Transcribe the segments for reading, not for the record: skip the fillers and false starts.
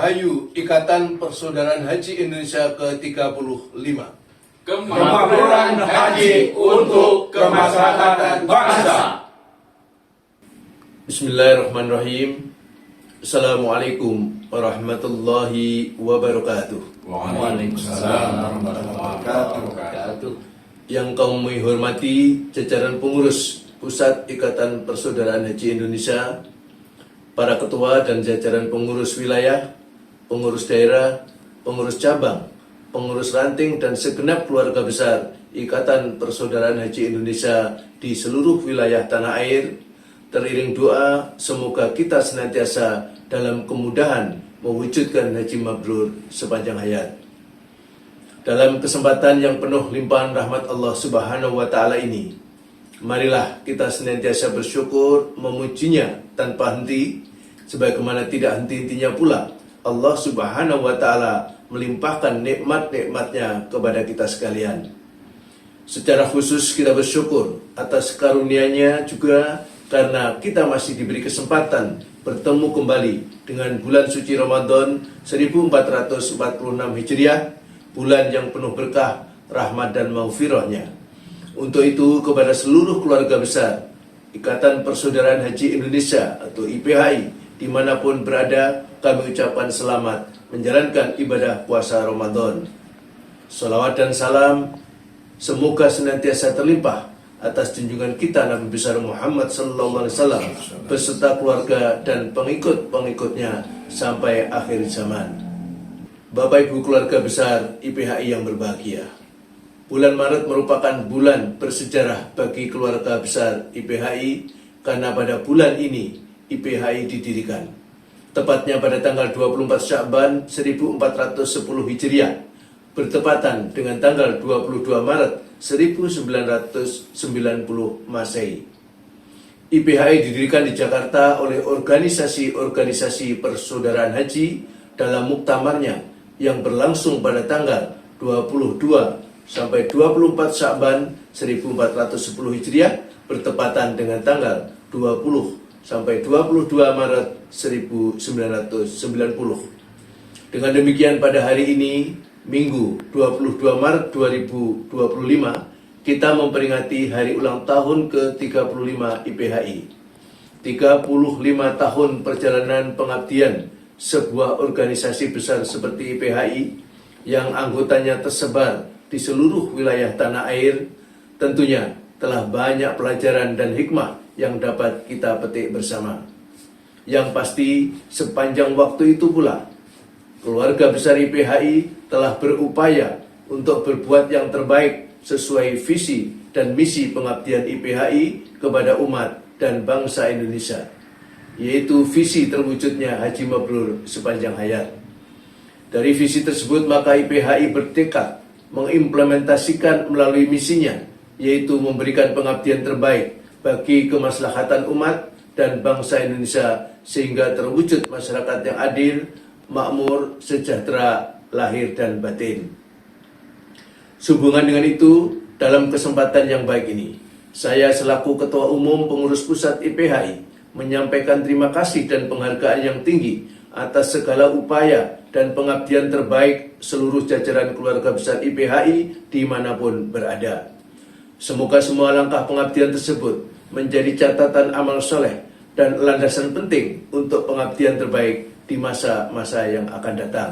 Rahayu Ikatan Persaudaraan Haji Indonesia ke-35. Kemakmuran haji untuk kemaslahatan bangsa. Bismillahirrahmanirrahim. Assalamualaikum warahmatullahi wabarakatuh. Waalaikumsalam warahmatullahi wabarakatuh. Yang kami hormati jajaran pengurus Pusat Ikatan Persaudaraan Haji Indonesia, para ketua dan jajaran pengurus wilayah, pengurus daerah, pengurus cabang, pengurus ranting, dan segenap keluarga besar Ikatan Persaudaraan Haji Indonesia di seluruh wilayah tanah air, teriring doa semoga kita senantiasa dalam kemudahan mewujudkan haji mabrur sepanjang hayat. Dalam kesempatan yang penuh limpahan rahmat Allah Subhanahu wa Ta'ala ini, marilah kita senantiasa bersyukur, memujinya tanpa henti, sebagaimana tidak henti-hentinya pula Allah Subhanahu wa Ta'ala melimpahkan nikmat-nikmatnya kepada kita sekalian. Secara khusus kita bersyukur atas karunia-Nya juga karena kita masih diberi kesempatan bertemu kembali dengan bulan suci Ramadan 1446 Hijriah, bulan yang penuh berkah, rahmat dan maghfirahnya. Untuk itu, kepada seluruh keluarga besar Ikatan Persaudaraan Haji Indonesia atau IPHI dimanapun berada, kami ucapkan selamat menjalankan ibadah puasa Ramadan. Salawat dan salam semoga senantiasa terlimpah atas junjungan kita Nabi besar Muhammad SAW beserta keluarga dan pengikut-pengikutnya sampai akhir zaman. Bapak Ibu keluarga besar IPHI yang berbahagia, bulan Maret merupakan bulan bersejarah bagi keluarga besar IPHI karena pada bulan ini IPHI didirikan. Tepatnya pada tanggal 24 Sya'ban 1410 Hijriah, bertepatan dengan tanggal 22 Maret 1990 Masehi. IPHI didirikan di Jakarta oleh organisasi-organisasi persaudaraan haji dalam muktamarnya yang berlangsung pada tanggal 22 sampai 24 Sya'ban 1410 Hijriah, bertepatan dengan tanggal 20 sampai 22 Maret 1990. Dengan demikian pada hari ini, Minggu 22 Maret 2025, kita memperingati hari ulang tahun ke-35 IPHI. 35 tahun perjalanan pengabdian sebuah organisasi besar seperti IPHI yang anggotanya tersebar di seluruh wilayah tanah air, tentunya telah banyak pelajaran dan hikmah yang dapat kita petik bersama. Yang pasti, sepanjang waktu itu pula, keluarga besar IPHI telah berupaya untuk berbuat yang terbaik sesuai visi dan misi pengabdian IPHI kepada umat dan bangsa Indonesia, yaitu visi terwujudnya haji mabrur sepanjang hayat. Dari visi tersebut maka IPHI bertekad mengimplementasikan melalui misinya, yaitu memberikan pengabdian terbaik bagi kemaslahatan umat dan bangsa Indonesia sehingga terwujud masyarakat yang adil, makmur, sejahtera, lahir dan batin. Sehubungan dengan itu, dalam kesempatan yang baik ini, saya selaku Ketua Umum Pengurus Pusat IPHI menyampaikan terima kasih dan penghargaan yang tinggi atas segala upaya dan pengabdian terbaik seluruh jajaran keluarga besar IPHI dimanapun berada. Semoga semua langkah pengabdian tersebut menjadi catatan amal soleh dan landasan penting untuk pengabdian terbaik di masa-masa yang akan datang.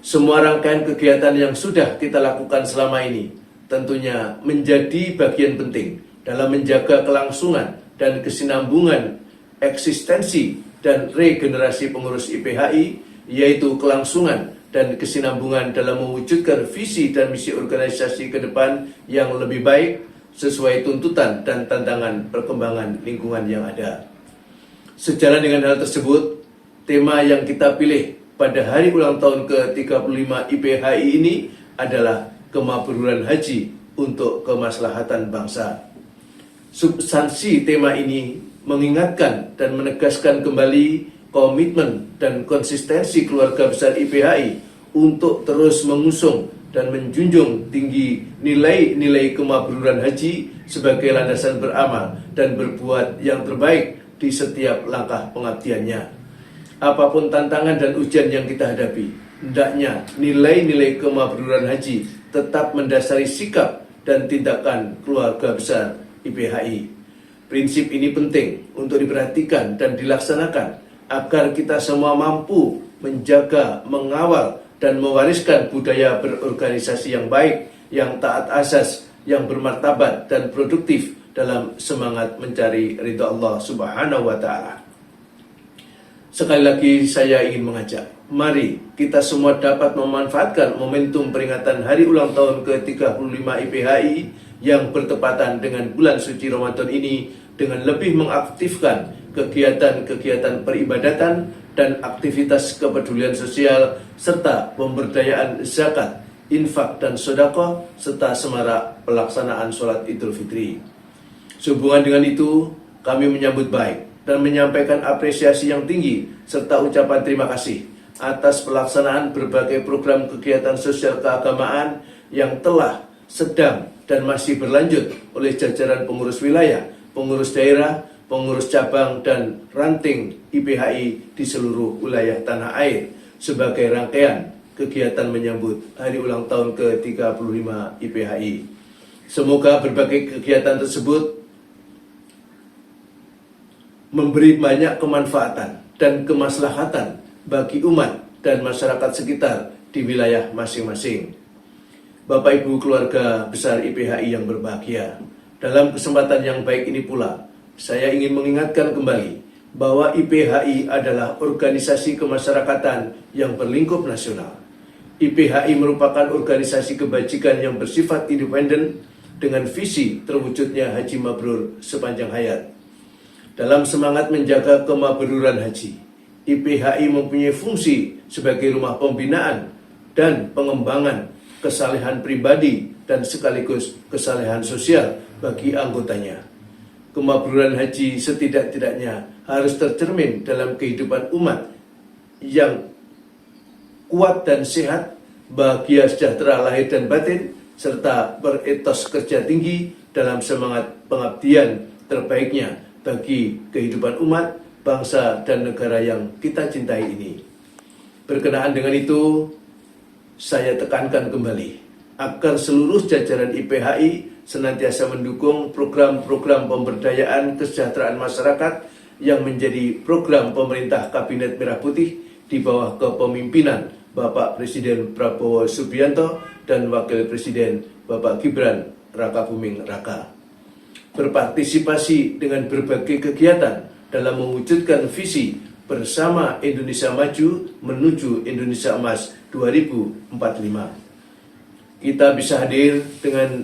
Semua rangkaian kegiatan yang sudah kita lakukan selama ini tentunya menjadi bagian penting dalam menjaga kelangsungan dan kesinambungan eksistensi dan regenerasi pengurus IPHI, yaitu kelangsungan dan kesinambungan dalam mewujudkan visi dan misi organisasi ke depan yang lebih baik sesuai tuntutan dan tantangan perkembangan lingkungan yang ada. Sejalan dengan hal tersebut, tema yang kita pilih pada hari ulang tahun ke-35 IPHI ini adalah kemabruran haji untuk kemaslahatan bangsa. Substansi tema ini mengingatkan dan menegaskan kembali komitmen dan konsistensi keluarga besar IPHI untuk terus mengusung dan menjunjung tinggi nilai-nilai kemabruran haji sebagai landasan beramal dan berbuat yang terbaik di setiap langkah pengabdiannya. apapun tantangan dan ujian yang kita hadapi, hendaknya nilai-nilai kemabruran haji tetap mendasari sikap dan tindakan keluarga besar IPHI. Prinsip ini penting untuk diperhatikan dan dilaksanakan agar kita semua mampu menjaga, mengawal, dan mewariskan budaya berorganisasi yang baik, yang taat asas, yang bermartabat dan produktif dalam semangat mencari ridha Allah Subhanahu wa Ta'ala. Sekali lagi saya ingin mengajak, mari kita semua dapat memanfaatkan momentum peringatan hari ulang tahun ke-35 IPHI yang bertepatan dengan bulan suci Ramadan ini dengan lebih mengaktifkan kegiatan-kegiatan peribadatan dan aktivitas kepedulian sosial serta pemberdayaan zakat, infak dan sedekah serta semarak pelaksanaan sholat Idul Fitri. Sehubungan dengan itu, kami menyambut baik dan menyampaikan apresiasi yang tinggi serta ucapan terima kasih atas pelaksanaan berbagai program kegiatan sosial keagamaan yang telah, sedang, dan masih berlanjut oleh jajaran pengurus wilayah, pengurus daerah, pengurus cabang, dan ranting IPHI di seluruh wilayah tanah air sebagai rangkaian kegiatan menyambut hari ulang tahun ke-35 IPHI. Semoga berbagai kegiatan tersebut memberi banyak kemanfaatan dan kemaslahatan bagi umat dan masyarakat sekitar di wilayah masing-masing. Bapak Ibu keluarga besar IPHI yang berbahagia, dalam kesempatan yang baik ini pula, saya ingin mengingatkan kembali bahwa IPHI adalah organisasi kemasyarakatan yang berlingkup nasional. IPHI merupakan organisasi kebajikan yang bersifat independen dengan visi terwujudnya haji mabrur sepanjang hayat. Dalam semangat menjaga kemabruran haji, IPHI mempunyai fungsi sebagai rumah pembinaan dan pengembangan kesalehan pribadi dan sekaligus kesalehan sosial bagi anggotanya. Kemabruran haji setidak-tidaknya harus tercermin dalam kehidupan umat yang kuat dan sehat, bahagia sejahtera lahir dan batin, serta beretos kerja tinggi dalam semangat pengabdian terbaiknya bagi kehidupan umat, bangsa, dan negara yang kita cintai ini. Berkenaan dengan itu, saya tekankan kembali agar seluruh jajaran IPHI senantiasa mendukung program-program pemberdayaan kesejahteraan masyarakat yang menjadi program pemerintah Kabinet Merah Putih di bawah kepemimpinan Bapak Presiden Prabowo Subianto dan Wakil Presiden Bapak Gibran Rakabuming Raka. Berpartisipasi dengan berbagai kegiatan dalam mewujudkan visi bersama Indonesia Maju menuju Indonesia Emas 2045. Kita bisa hadir dengan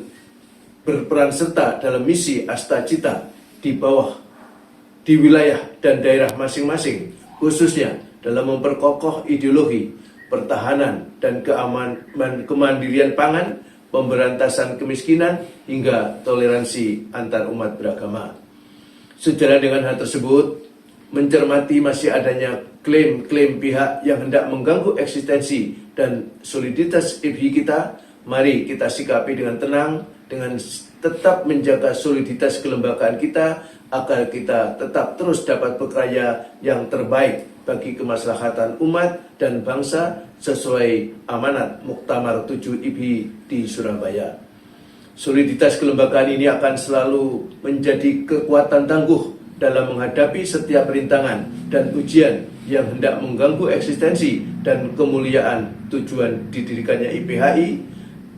berperan serta dalam misi Asta Cita di wilayah dan daerah masing-masing, khususnya dalam memperkokoh ideologi pertahanan dan kemandirian pangan, pemberantasan kemiskinan, hingga toleransi antar umat beragama. Sejalan dengan hal tersebut, mencermati masih adanya klaim-klaim pihak yang hendak mengganggu eksistensi dan soliditas IPHI kita, mari kita sikapi dengan tenang, dengan tetap menjaga soliditas kelembagaan kita, agar kita tetap terus dapat berkarya yang terbaik bagi kemaslahatan umat dan bangsa sesuai amanat Muktamar 7 IPHI di Surabaya. Soliditas kelembagaan ini akan selalu menjadi kekuatan tangguh dalam menghadapi setiap rintangan dan ujian yang hendak mengganggu eksistensi dan kemuliaan tujuan didirikannya IPHI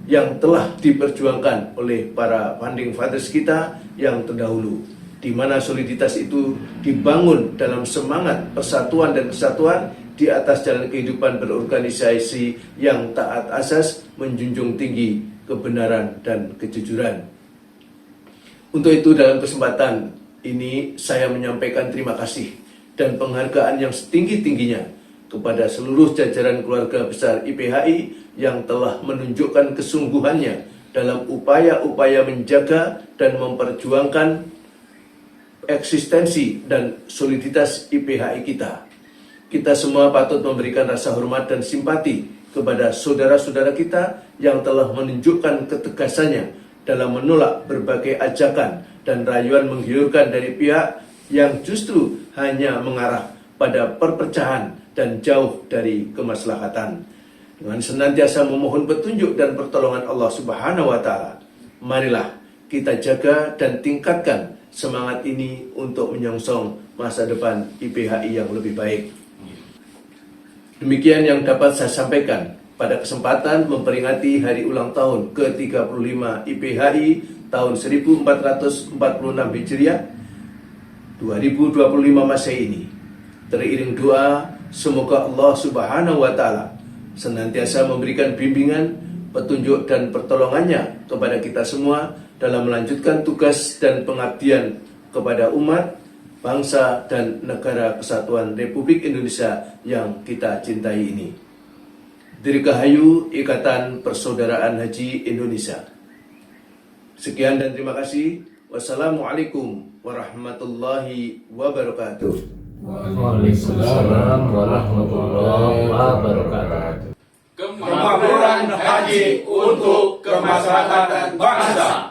yang telah diperjuangkan oleh para founding fathers kita yang terdahulu, di mana soliditas itu dibangun dalam semangat persatuan dan kesatuan di atas jalan kehidupan berorganisasi yang taat asas, menjunjung tinggi kebenaran dan kejujuran. Untuk itu, dalam kesempatan ini saya menyampaikan terima kasih dan penghargaan yang setinggi-tingginya kepada seluruh jajaran keluarga besar IPHI yang telah menunjukkan kesungguhannya dalam upaya-upaya menjaga dan memperjuangkan eksistensi dan soliditas IPHI kita. Kita semua patut memberikan rasa hormat dan simpati kepada saudara-saudara kita yang telah menunjukkan ketegasannya dalam menolak berbagai ajakan dan rayuan menggiurkan dari pihak yang justru hanya mengarah pada perpecahan dan jauh dari kemaslahatan. Dengan senantiasa memohon petunjuk dan pertolongan Allah Subhanahu wa taala, marilah kita jaga dan tingkatkan semangat ini untuk menyongsong masa depan IPHI yang lebih baik. Demikian yang dapat saya sampaikan pada kesempatan memperingati hari ulang tahun ke-35 IPHI tahun 1446 Hijriah 2025 Masehi ini. Teriring doa, semoga Allah Subhanahu wa taala senantiasa memberikan bimbingan, petunjuk dan pertolongannya kepada kita semua dalam melanjutkan tugas dan pengabdian kepada umat, bangsa dan negara kesatuan Republik Indonesia yang kita cintai ini. Dirgahayu Ikatan Persaudaraan Haji Indonesia. Sekian dan terima kasih. Wassalamualaikum warahmatullahi wabarakatuh. Waalaikumsalam warahmatullahi wabarakatuh. Kemakmuran haji untuk kemaslahatan bangsa.